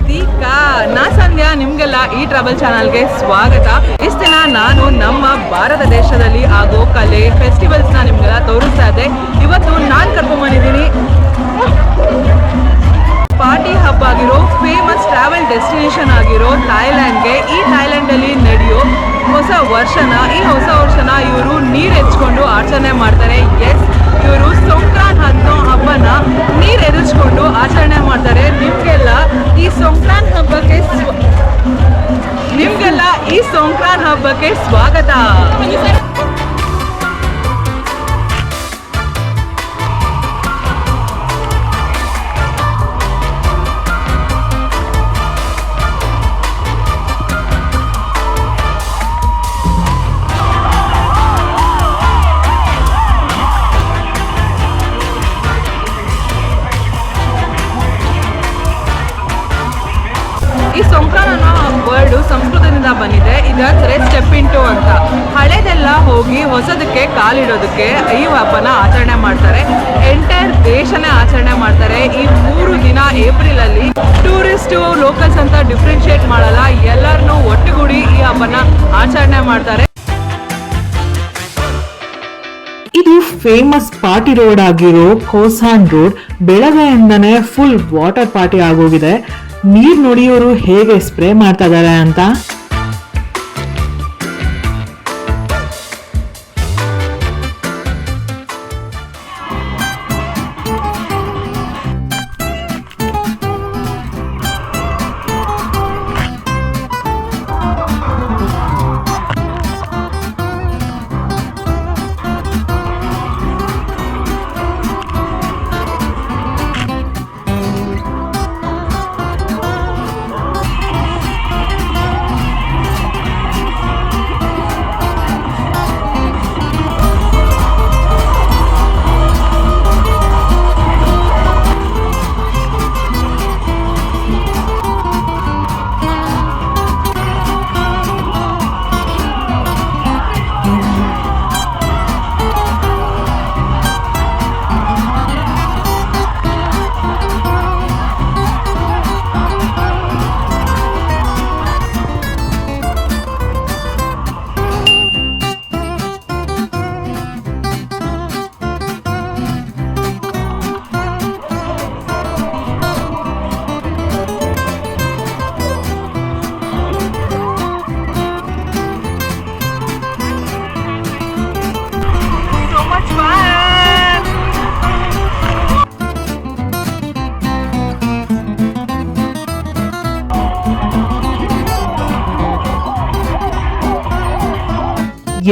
ದೀಕಾ ನಾ ಸಂಧ್ಯಾ, ನಿಮ್ಗೆಲ್ಲ ಈ ಟ್ರಾವೆಲ್ ಚಾನಲ್ಗೆ ಸ್ವಾಗತ. ಇಷ್ಟು ದಿನ ನಾನು ನಮ್ಮ ಭಾರತ ದೇಶದಲ್ಲಿ ಆಗೋ ಕಲೆ ಫೆಸ್ಟಿವಲ್ಸ್ನ ನಿಮ್ಗೆಲ್ಲ ತೋರಿಸ್ತಾ ಇದ್ದೆ. ಇವತ್ತು ನಾನು ಕರ್ಕೊಂಡ್ಬಂದಿದ್ದೀನಿ ಪಾರ್ಟಿ ಹಬ್ ಆಗಿರೋ ಫೇಮಸ್ ಟ್ರಾವೆಲ್ ಡೆಸ್ಟಿನೇಷನ್ ಆಗಿರೋ ಥಾಯ್ಲ್ಯಾಂಡ್ಗೆ. ಈ ಥಾಯ್ಲ್ಯಾಂಡಲ್ಲಿ ನಡೆಯೋ ಹೊಸ ವರ್ಷನ ಇವರು ನೀರು ಎಚ್ಕೊಂಡು ಆಚರಣೆ ಮಾಡ್ತಾರೆ. ಎಸ್, ಇವರು ಸಂಕ್ರಾಂತ್ ಅನ್ನೋ ಹಬ್ಬನ ನೀರು ಎದುರಿಸ್ಕೊಂಡು ಆಚರಣೆ ಮಾಡ್ತಾರೆ. ನಿಮಗೆಲ್ಲ ಈ ಸಂಕ್ರಾಂತ್ ಹಬ್ಬಕ್ಕೆ ಸ್ವಾಗತ. ಈ ಸಂಕ್ರಾಂತ್ ಅನ್ನೋ ವರ್ಡು ಸಂಸ್ಕೃತದಿಂದ ಬಂದಿದೆ. ಇದಂದರೆ ಸ್ಟೆಪ್ ಇಂಟು ಅಂತ. ಹಳೆದೆಲ್ಲ ಹೋಗಿ ಹೊಸದಕ್ಕೆ ಕಾಲಿಡೋದಕ್ಕೆ ಈ ಹಬ್ಬನ ಆಚರಣೆ ಮಾಡ್ತಾರೆ. ಎಂಟೈರ್ ದೇಶನೇ ಆಚರಣೆ ಮಾಡ್ತಾರೆ. ಈ 3 ದಿನ ಏಪ್ರಿಲಲ್ಲಿ ಟೂರಿಸ್ಟು ಲೋಕಲ್ಸ್ ಅಂತ ಡಿಫ್ರೆನ್ಶಿಯೇಟ್ ಮಾಡಲ್ಲ, ಎಲ್ಲರನ್ನೂ ಒಟ್ಟುಗೂಡಿ ಈ ಹಬ್ಬನ ಆಚರಣೆ ಮಾಡ್ತಾರೆ. ಇದು ಫೇಮಸ್ ಪಾರ್ಟಿ ರೋಡ್ ಆಗಿರೋ ಕೋಸಾನ್ ರೋಡ್ ಬೆಳಗ್ಗೆಯಿಂದನೇ ಫುಲ್ ವಾಟರ್ ಪಾರ್ಟಿ ಆಗೋಗಿದೆ. ನೀರ್ ನೋಡಿ ಇವರು ಹೇಗೆ ಸ್ಪ್ರೇ ಮಾಡ್ತಾ ಇದ್ದಾರೆ ಅಂತ.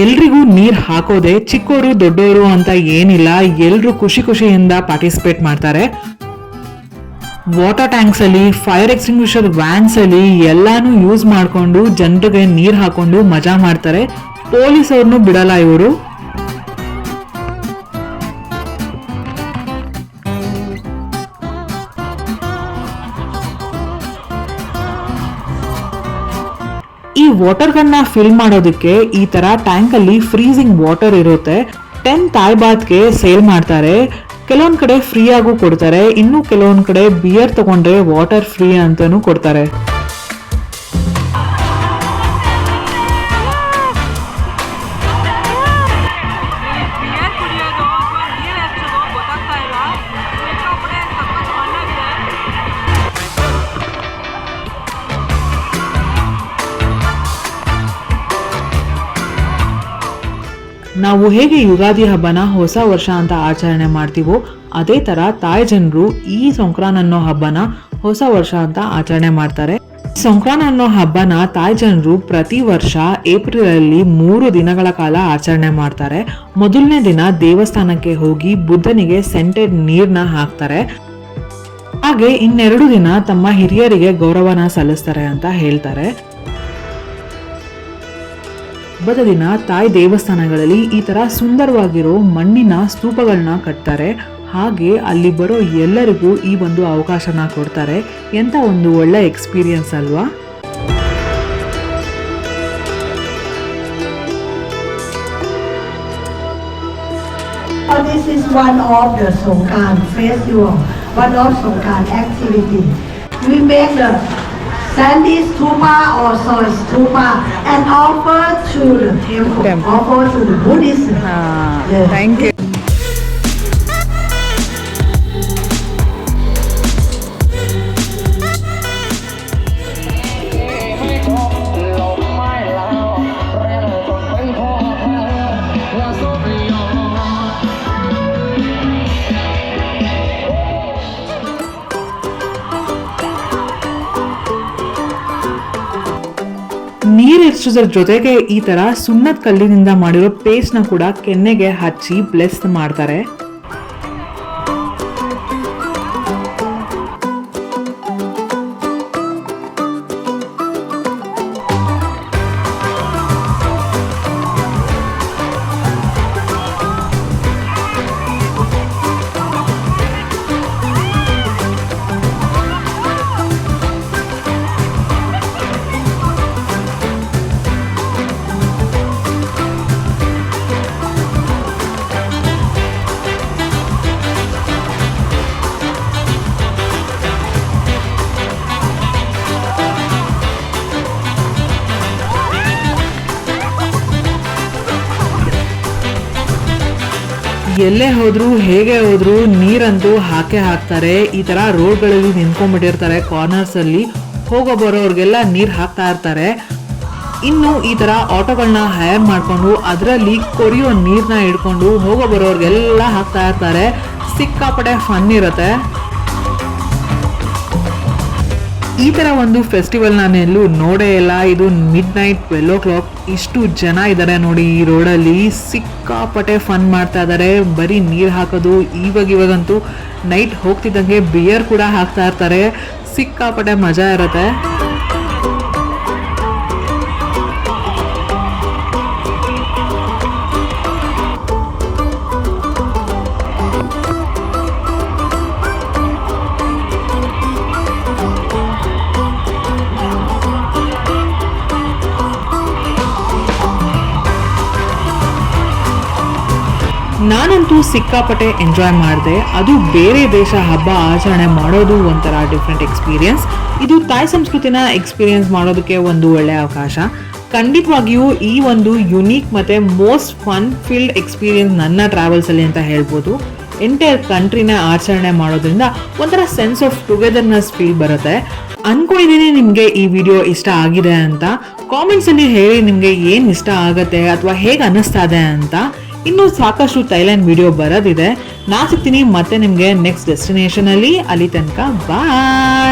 ಎಲ್ರಿಗೂ ನೀರ್ ಹಾಕೋದೆ ಚಿಕ್ಕೋರು ದೊಡ್ಡೋರು ಅಂತ ಏನಿಲ್ಲ, ಎಲ್ರು ಖುಷಿಯಿಂದ ಪಾರ್ಟಿಸಿಪೇಟ್ ಮಾಡ್ತಾರೆ. ವಾಟರ್ ಟ್ಯಾಂಕ್ಸ್ ಅಲ್ಲಿ, ಫೈರ್ ಎಕ್ಸ್ಟಿಂಗ್ವಿಷರ್ ವ್ಯಾನ್ಸ್ ಅಲ್ಲಿ ಎಲ್ಲಾನು ಯೂಸ್ ಮಾಡ್ಕೊಂಡು ಜನರಿಗೆ ನೀರ್ ಹಾಕೊಂಡು ಮಜಾ ಮಾಡ್ತಾರೆ. ಪೊಲೀಸ್ ಅವ್ರನ್ನು ಬಿಡಲ್ಲ ಇವರು. ಈ ವಾಟರ್ ಗನ್ನ ಫಿಲ್ ಮಾಡೋದಕ್ಕೆ ಈ ತರ ಟ್ಯಾಂಕ್ ಅಲ್ಲಿ ಫ್ರೀಸಿಂಗ್ ವಾಟರ್ ಇರುತ್ತೆ. 10 ಥಾಯ್ ಬಾತ್ಗೆ ಸೇಲ್ ಮಾಡ್ತಾರೆ. ಕೆಲವೊಂದ್ ಕಡೆ ಫ್ರೀ ಆಗು ಕೊಡ್ತಾರೆ, ಇನ್ನು ಕೆಲವೊಂದ್ ಕಡೆ ಬಿಯರ್ ತಗೊಂಡ್ರೆ ವಾಟರ್ ಫ್ರೀ ಅಂತಾನು ಕೊಡ್ತಾರೆ. ನಾವು ಹೇಗೆ ಯುಗಾದಿ ಹಬ್ಬನ ಹೊಸ ವರ್ಷ ಅಂತ ಆಚರಣೆ ಮಾಡ್ತೀವೋ ಅದೇ ತರ ತಾಯ್ ಜನರು ಈ ಸಂಕ್ರಾಂತ್ ಅನ್ನೋ ಹಬ್ಬನ ಹೊಸ ವರ್ಷ ಅಂತ ಆಚರಣೆ ಮಾಡ್ತಾರೆ. ಸಂಕ್ರಾಂತ್ ಅನ್ನೋ ಹಬ್ಬನ ತಾಯ್ ಜನರು ಪ್ರತಿ ವರ್ಷ ಏಪ್ರಿಲ್ ಅಲ್ಲಿ 3 ದಿನಗಳ ಕಾಲ ಆಚರಣೆ ಮಾಡ್ತಾರೆ. ಮೊದಲನೇ ದಿನ ದೇವಸ್ಥಾನಕ್ಕೆ ಹೋಗಿ ಬುದ್ಧನಿಗೆ ಸೆಂಟೆಡ್ ನೀರ್ನ ಹಾಕ್ತಾರೆ. ಹಾಗೆ ಇನ್ನೆರಡು ದಿನ ತಮ್ಮ ಹಿರಿಯರಿಗೆ ಗೌರವನ ಸಲ್ಲಿಸ್ತಾರೆ ಅಂತ ಹೇಳ್ತಾರೆ. ಹಬ್ಬದ ದಿನ ತಾಯಿ ದೇವಸ್ಥಾನಗಳಲ್ಲಿ ಈ ತರ ಸುಂದರವಾಗಿರೋ ಮಣ್ಣಿನ ಸ್ತೂಪಗಳನ್ನ ಕಟ್ತಾರೆ. ಹಾಗೆ ಅಲ್ಲಿ ಬರೋ ಎಲ್ಲರಿಗೂ ಈ ಒಂದು ಅವಕಾಶನ ಕೊಡ್ತಾರೆ. ಎಂತ ಒಂದು ಒಳ್ಳೆ ಎಕ್ಸ್ಪೀರಿಯನ್ಸ್ ಅಲ್ವಾ? This is one of the Songkran festival, one of Songkran activity. We make the Sandy stupa also is stupa and offer to the temple, offer to the Buddhism. Yes. Thank you. ನೀರಿರ್ಸೋದ್ರ ಜೊತೆಗೆ ಈ ತರ ಸುಣ್ಣದ ಕಲ್ಲಿನಿಂದ ಮಾಡಿರೋ paste ನ ಕೂಡ ಕೆನ್ನೆಗೆ ಹಚ್ಚಿ ಬ್ಲೆಸ್ ಮಾಡ್ತಾರೆ. ಎಲ್ಲೇ ಹೋದ್ರು ಹೇಗೆ ಹೋದ್ರು ನೀರಂತೂ ಹಾಕೇ ಹಾಕ್ತಾರೆ. ಈ ತರ ರೋಡ್ಗಳಲ್ಲಿ ನಿಂತ್ಕೊಂಡ್ಬಿಟ್ಟಿರ್ತಾರೆ ಕಾರ್ನರ್ಸ್ ಅಲ್ಲಿ, ಹೋಗೋ ಬರೋರ್ಗೆಲ್ಲ ನೀರ್ ಹಾಕ್ತಾ ಇರ್ತಾರೆ. ಇನ್ನು ಈ ತರ ಆಟೋಗಳನ್ನ ಹೈರ್ ಮಾಡ್ಕೊಂಡು ಅದರಲ್ಲಿ ಕೊರಿಯೋ ನೀರ್ನ ಹಿಡ್ಕೊಂಡು ಹೋಗೋ ಬರೋರ್ಗೆಲ್ಲ ಹಾಕ್ತಾ ಇರ್ತಾರೆ. ಸಿಕ್ಕಾಪಟ್ಟೆ ಫನ್ ಇರುತ್ತೆ. ಈ ತರ ಒಂದು ಫೆಸ್ಟಿವಲ್ ನಾನು ಎಲ್ಲೂ ನೋಡೇ ಇಲ್ಲ. ಇದು ಮಿಡ್-ನೈಟ್ 12 o'clock ಇಷ್ಟು ಜನ ಇದ್ದಾರೆ ನೋಡಿ ಈ ರೋಡಲ್ಲಿ. ಸಿಕ್ಕಾಪಟ್ಟೆ ಫನ್ ಮಾಡ್ತಾ ಇದ್ದಾರೆ. ಬರೀ ನೀರು ಹಾಕೋದು, ಇವಾಗಂತೂ ನೈಟ್ ಹೋಗ್ತಿದ್ದಂಗೆ ಬಿಯರ್ ಕೂಡ ಹಾಕ್ತಾ ಇರ್ತಾರೆ. ಸಿಕ್ಕಾಪಟ್ಟೆ ಮಜಾ ಇರುತ್ತೆ. ನಾನಂತೂ ಸಿಕ್ಕಾಪಟ್ಟೆ ಎಂಜಾಯ್ ಮಾಡಿದೆ. ಅದು ಬೇರೆ ದೇಶ ಹಬ್ಬ ಆಚರಣೆ ಮಾಡೋದು ಒಂಥರ ಡಿಫ್ರೆಂಟ್ ಎಕ್ಸ್ಪೀರಿಯನ್ಸ್. ಇದು ತಾಯಿ ಸಂಸ್ಕೃತಿನ ಎಕ್ಸ್ಪೀರಿಯನ್ಸ್ ಮಾಡೋದಕ್ಕೆ ಒಂದು ಒಳ್ಳೆಯ ಅವಕಾಶ. ಖಂಡಿತವಾಗಿಯೂ ಈ ಒಂದು ಯುನೀಕ್ ಮತ್ತು ಮೋಸ್ಟ್ ಫನ್ ಫೀಲ್ಡ್ ಎಕ್ಸ್ಪೀರಿಯನ್ಸ್ ನನ್ನ ಟ್ರಾವೆಲ್ಸಲ್ಲಿ ಅಂತ ಹೇಳ್ಬೋದು. ಎಂಟೈರ್ ಕಂಟ್ರಿನ ಆಚರಣೆ ಮಾಡೋದ್ರಿಂದ ಒಂಥರ ಸೆನ್ಸ್ ಆಫ್ ಟುಗೆದರ್ನೆಸ್ ಫೀಲ್ ಬರುತ್ತೆ. ಅನ್ಕೊಂಡಿದ್ದೀನಿ ನಿಮಗೆ ಈ ವಿಡಿಯೋ ಇಷ್ಟ ಆಗಿದೆ ಅಂತ. ಕಾಮೆಂಟ್ಸಲ್ಲಿ ಹೇಳಿ ನಿಮಗೆ ಏನು ಇಷ್ಟ ಆಗುತ್ತೆ ಅಥವಾ ಹೇಗೆ ಅನ್ನಿಸ್ತಾ ಇದೆ ಅಂತ. ಇನ್ನೂ ಸಾಕಷ್ಟು ಥೈಲ್ಯಾಂಡ್ ವಿಡಿಯೋ ಬರೋದಿದೆ. ನಾ ಸಿಗ್ತೀನಿ ಮತ್ತೆ ನಿಮಗೆ ನೆಕ್ಸ್ಟ್ ಡೆಸ್ಟಿನೇಷನಲ್ಲಿ. ಅಲ್ಲಿ ತನಕ ಬಾಯ್.